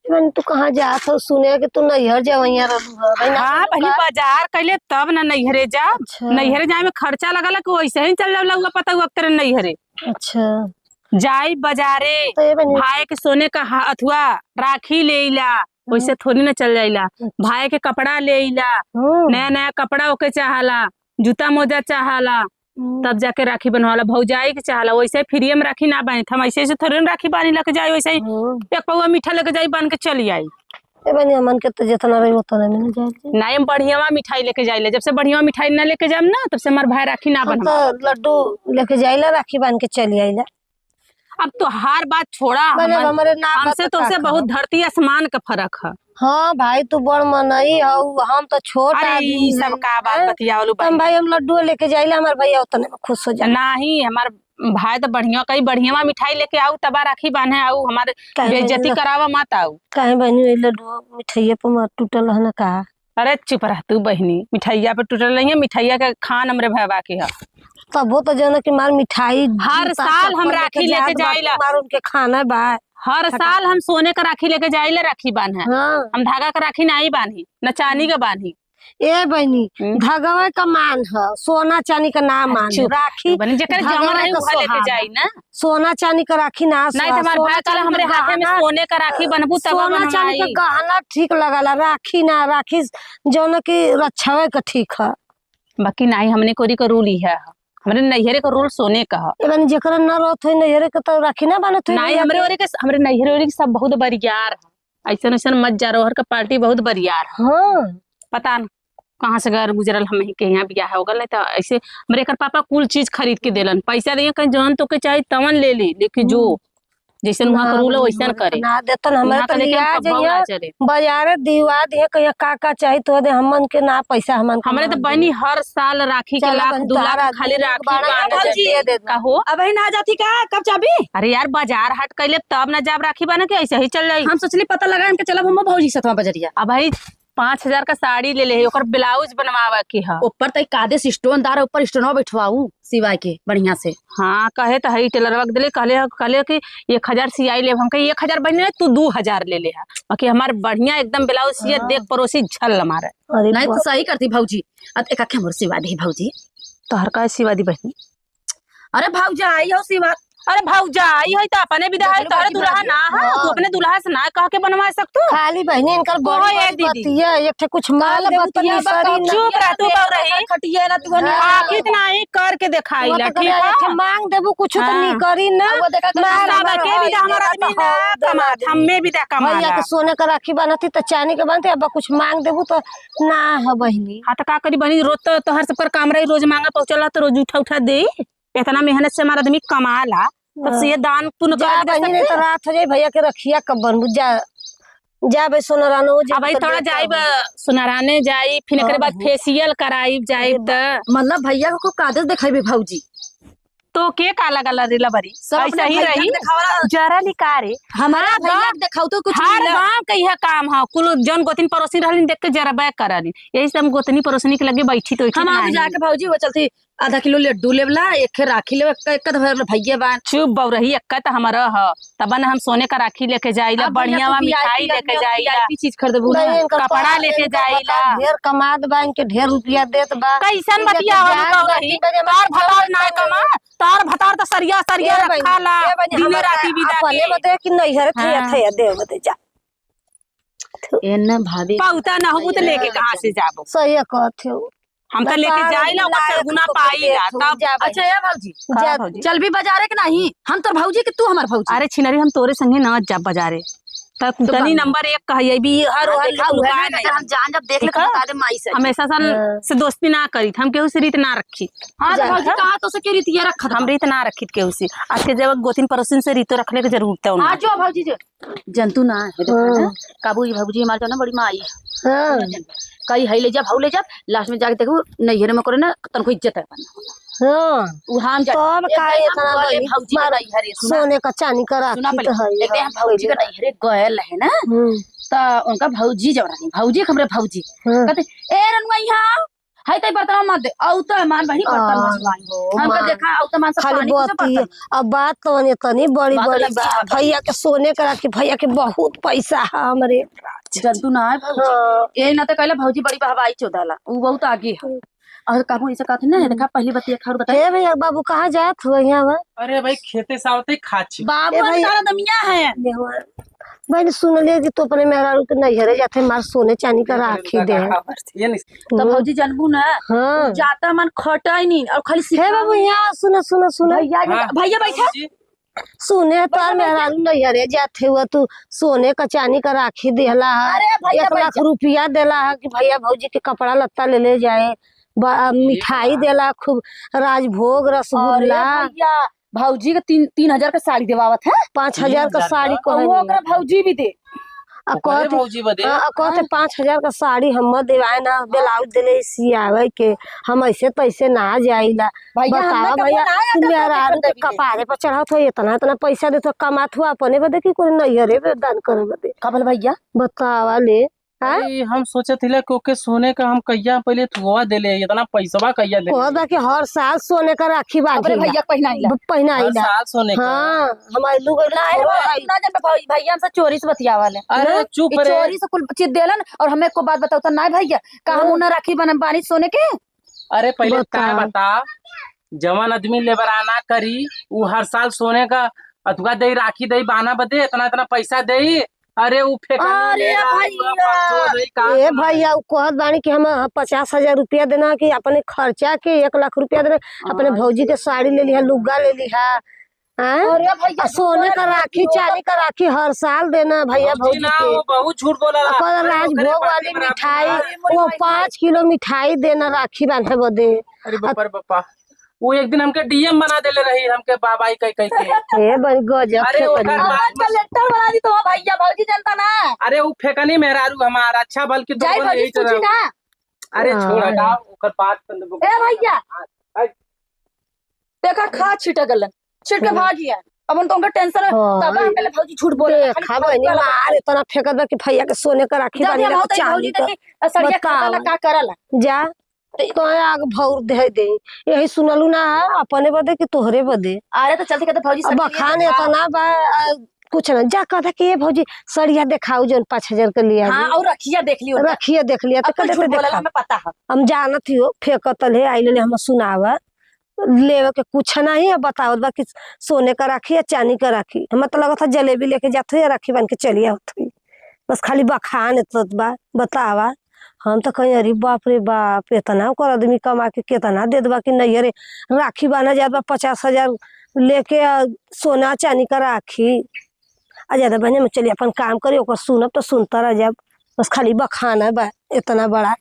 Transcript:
मैंने तू कहाँ जात हो सुने कि तू नैहर जवैया हाँ पहले बाजार कैले तब ना नैहरे जा। अच्छा। नैहरे जाए में खर्चा लगल कि वैसे ही चल जाला हुआ पता हुआ तेरे नैहरे। अच्छा जाई बाजारे तो ये बनी भाई के सोने का अथवा राखी ले इला वैसे थोड़ी ना चल जाइला। भाई के कपड़ा ले इला नया नया कपड़ा ओके चाहला जूता मोजा चाहला तब जाके राखी बनवाला। भौजाई के चाहला वैसे फ्री में राखी ना बानी हम ऐसे थोड़ी ना राखी बानी लेके जाए वैसे ही एक पौवा मीठा लेके जाई बन के चली आई। ए बनी हमन के तो जितना रही उतना नहीं जाए ना हम बढ़िया मिठाई लेके जाइले जब से बढ़िया मिठाई ना लेके जाम ना तब से हमार भाई राखी ना बनवा। तो लड्डू लेके जाइला राखी बांध के चली आइला। अब तो हर बात छोड़ा हमसे तो से बहुत धरती आसमान का फर्क है। हाँ भाई तू बड़ मनई हो हम तो छोट आदमी सब का बात बतियावलू भाई हम लड्डू लेके जाइला हमार भैया उतने में खुश हो जाए। नहीं हमार भाई तो बढ़िया कई बढ़िया मिठाई लेके आऊ तबा राखी बांधे आऊ हमारे बेइज्जती करावा मत आऊ। काहे बहनी लड्डू मिठाइया पे मत टूटल है ना का। अरे चुप रह तू बहनी मिठाइया पे टूटल नहीं है मिठाइया का खान हमरे भैया के है तब वो तो जाना कि मार मिठाई हर साल हम राखी लेके जाइला मार उनके खाना बा हर साल हम सोने का राखी लेके जाइले राखी बांधे। हाँ। हम धागा का राखी नहीं बांधी न चांदी का बांधी। ए बहनी धागवा का मान है सोना चांदी का नाम मान राखी जेकर जमा रही वह लेके जाई ना सोना चांदी का राखी ना नहीं हमारे भाई कल हमरे हाथे में सोने का राखी बनबू तब सोना चांदी का गहना ठीक लगला राखी ना राखी जौन की रक्षावे का ठीक है बाकी नहीं हमने कोरी का रूल ही है हमरे नैहरे का रूल सोने का है। एबन जेकर न रहत है नैहरे का तो राखी ना बनत है नहीं हमरे नैहरे ओरे के सब बहुत बरियार है ऐसा ऐसा मत जा रोहर का पार्टी बहुत बरियार है। हाँ पता न कहाँ से घर गुजरल हम के यहाँ बियाह हो गल तो ऐसे हमरे कर पापा कुल चीज खरीद के देलन पैसा दिए कहीं जौन तो के चाहे तवन ले ली लेकिन जो जैसे वहाँ का रूल है वैसा करे ना देतन हमरा तो लिया जाइए बाजारे दिवा दे कहिया का चाहिए तो दे हमन के ना पैसा हमन हमरे तो बहनी हर साल राखी के लाख 2 लाख खाली राखी बांध दे हो। अब ही ना जाती का कब जाबी। अरे यार बाजार हाट कैले तब ना जाब राखी बांध के ऐसे ही चल जाई। हम सोचली पता लगा इनके चलब हम भौजी सतवा बजरिया। अब भाई 5000 का साड़ी ले ले ओकर ब्लाउज बनवावा के है ऊपर तक कादे स्टोन दार ऊपर स्टोनवा बैठवाऊ सिवाय के बढ़िया से। हाँ कहे तो हई टेलरवा के दिले कहले कि 1000 सियाई ले हम कहे 1000 बहनी तू 2000 ले ले बाकी हमार बढ़िया एकदम ब्लाउज सिए देख पड़ोसी झल मारे। नहीं तो सही करती भौजी एक आखे मोर सिवा दे भौजी तोहर का सिवा दी बहनी। अरे भौजी आई हो सिवा। अरे भौजा आई है तो अपने विदा है तोहरे दुल्हा ना है तू अपने दुल्हा से ना कह के बनवा सकतू खाली बहनी इनकर बड़ी बतिया एक ठे कुछ माल बतिया चुप रह तू कह रही खटिया ना तू आखिर नहीं करके दिखाइला ठीक है मांग देबू कुछ तो नहीं करी ना मारा के विदा हमारा आदमी ना कमा हमें विदा कमा भैया के सोने का राखी बनती तो चांदी के बनते अब कुछ मांग देबू तो ना है बहनी। हां तो का करी बहनी रोज तो तोहर सब कर काम रही रोज मांगा पहुंचला तो रोज उठा दे इतना मेहनत से हमारा आदमी कमाला तब से ये दान पुण्य कर बहनी ने तो रात हो जाए भैया के रखिया कब बनबू जा भाई सोनारानो जा भाई थोड़ा जाइब सोनाराने जाई फिर एकरे बाद फेशियल कराई जाइब त मतलब भैया को कागज दिखाई भौजी तो के काला काला रेला बरी ऐसा ही रही जरा लिकारे हमारा भैया दिखाओ तो कुछ हर गांव के यह काम है कुल जन गोतिन पड़ोसी रहलिन देख के जरा बैक करनी यही से हम गोतनी पड़ोसनी के लगे बैठी तो हम आगे जाके भौजी वो चलती आधा किलो लड्डू लेवला एक राखी ले एक भैया बान चुप बौरही एक त हमारा ह तबन हम सोने का राखी लेके जाइला बढ़िया मिठाई लेके जाइला चीज खरीदबू कपड़ा लेके जाइला ढेर कमाद बैंक के ढेर रुपया देत बा कैसन बतिया बौरही तार भतार ना कमा तार भतार तो सरिया सरिया रखाला दिन राती बिदा के बते कि नहीं हरे थे दे बते जा एन भाभी पौता ना हो तो लेके कहां से जाबो सही कहथे हम तो लेके जाइला ओकर गुना पाईला तब। अच्छा या भौजी चल भी बाजारे के नहीं हम तो भौजी के तू हमार भौजी। अरे छिनरी हम तोरे संगे ना जा बाजारे तक तनी नंबर 1 कहिए भी हर हम जान जब देख ले बता दे माई से हमेशा से दोस्ती ना करी हम केहू से रीत ना रखी। हां तो भौजी कहा तो से के रीत ये रखत हम रीत ना रखी केहू से आज के जब गोतिन पड़ोसिन से रीतो रखले के जरूरत है। हां जो भौजी जो जंतु ना है काबू भौजी हमार ना बड़ी माई हां कई है ले जा भाऊ ले जा लास्ट में जाके देखो नैहर में करे ना तनको इज्जत है हां वो हम तब काहे इतना भौजी नैहर सोने का चांदी का राखी तो है देखते हैं भौजी का नैहर गयल है ना तो उनका भौजी जब रही भौजी हमरे भौजी कहते ए रनुआ यहां है तई बर्तन मत दे औ तो मान भाई बर्तन मजवाई हमका देखा औ तो मान सब खाली पानी से बत्ती बर्तन अब बात तो तनी बड़ी बात बड़ी अलग बा है। भैया के सोने करा के भैया के बहुत पैसा है हमरे। जंतु ना है भौजी ये ना तो कहला भौजी बड़ी हवाई चौदाला वो बहुत आगे है और काबू ऐसा कहते ना देखा पहली बत्ती खड़ बता हे भैया बाबू कहाँ जात हो यहाँ अरे भाई खेते सावते खाची बाबू तारा दमिया है मैंने सुन लिया कि तो अपने मेहरारू के नैहरे जाते मार सोने चांदी का राखी दे। ये नहीं तो भौजी जानबू ना हाँ जाता मन खटा ही नहीं और खाली हे बाबू यहाँ सुनो सुनो सुनो भैया भैया बैठा सुने तो मेहरारू नैहरे जाते हुआ तू सोने का चांदी का राखी देला है अरे भैया 1 लाख रुपया देला है कि भैया भौजी के कपड़ा लत्ता ले जाए मिठाई देला खूब राजभोग रसगुल्ला भैया भौजी का 3,000 का साड़ी देवावत है 5,000 का साड़ी को ओकरा भौजी भी दे भौजी बदे कहते 5,000 का साड़ी हम देवाए ना ब्लाउज दिले सियावे के हम ऐसे तैसे ना जाइला बतावा भैया मेहरारू के कपारे पर चढ़ात हो इतना इतना पैसा दे तो कमात हुआ अपने बदे की कोई नैहरे में दान करे बदे कबल भैया बतावा ले अरे हम सोचे थे कि ओके सोने का हम कहिया पहले थुआ देले इतना पैसा कहिया दे कहता कि हर साल सोने का राखी बांधे भैया पहनाइला पहनाइला साल सोने का हाँ हमारे लोग ना जब भैया हमसे चोरी से बतियावाले अरे चुप रे चोरी से कुल चीज देलन और हमें को बात बताओ तो ना भैया का हम उन्हें राखी बानी सोने के अरे पहले क्या बता जवान आदमी लेबराना करी वो हर साल सोने का अथवा दे राखी दे बाना बदे इतना इतना पैसा दे अरे वो अरे ए भैया कहत बानी कि हम 50,000 रुपया देना कि अपने खर्चा के 1 लाख रुपया देना अपने भौजी के साड़ी ले लिया लुग्गा ले लिया अरे भैया सोने का राखी चांदी का राखी हर साल देना भैया भौजी के वो बहुत झूठ बोला राजभोग वाली मिठाई वो 5 किलो मिठाई देना राखी बांधे बदे। अरे बापा रे बापा वो एक दिन हमके डीएम बना देले रही हमके बाबाई कह कह के ए बड़ी गजब अरे ओकर कलेक्टर बना दी तो भैया भौजी जनता ना अरे वो फेकनी मेहरारू हमारा अच्छा बल्कि जय भौजी पूछी ना अरे छोड़ हटाओ ओकर बात ए भैया देखा खा छिटा गलन छिट के भाग गया अब उनको टेंशन है तब हम पहले भौजी झूठ बोले खा बनी मार इतना फेंकत बा कि भैया के सोने का राखी बांधे ला चांदी का सड़िया काला का करला जा तो आग भौर दे दे यही सुनलू ना अपने बदे कि तोहरे बदे अरे तो चलते कहते भौजी बखान इतना बा कुछ ना जा कहता कि ये भौजी सड़िया दिखाऊ जन 5,000 के लिए हाँ और रखिया देख लियो रखिए देख लिया तो कहते देखा हमें पता है हम जानत हो फेंकत ले आइले हम सुनावा लेवे के कुछ नहीं है बताओ बा कि सोने का राखी या चांदी का राखी हम तो लगा था जलेबी लेके जाते या राखी बन के चली आवत बस खाली बखान इतना बा बतावा हम तो कहीं अरे बाप रे बाप इतना कर आदमी कमा के कितना दे दबा कि नहीं अरे राखी बाना जात बा 50,000 लेके सोना चांदी का राखी आ ज्यादा बहने में चलिए अपन काम करी सुनब तो सुनता रह जाब बस खाली बखाना बा इतना बड़ा